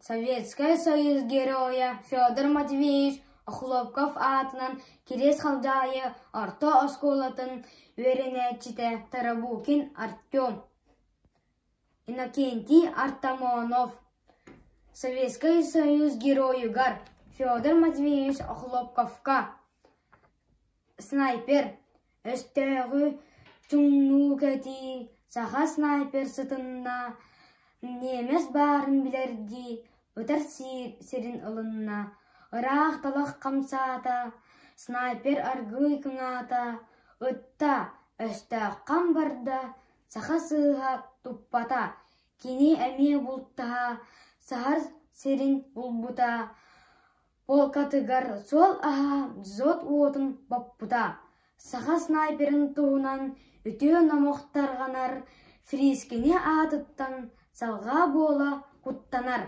Советский Союз героя Федор Матвеевич Хлопков атынан Кирес халдайы орто осколатын веренечите Тарабукин Артем. Иннокентий Артамонов. Советский Союз героюгар Федор Матвеевич Хлопковка. Снайпер өстөгү чуңнугати саха снайпер сытынна немес барын билерди өтер сирин ылынна ырах талах камсаата снайпер аргый кыңаата өтта өстө камбарда саха сыга туппата кини эме бултаа сахар сирин булбута полкатыгар сол аха зот уотун баппута саха снайперин туунан үтөө намохтарганар фрискене атыттан салга бола куттанар.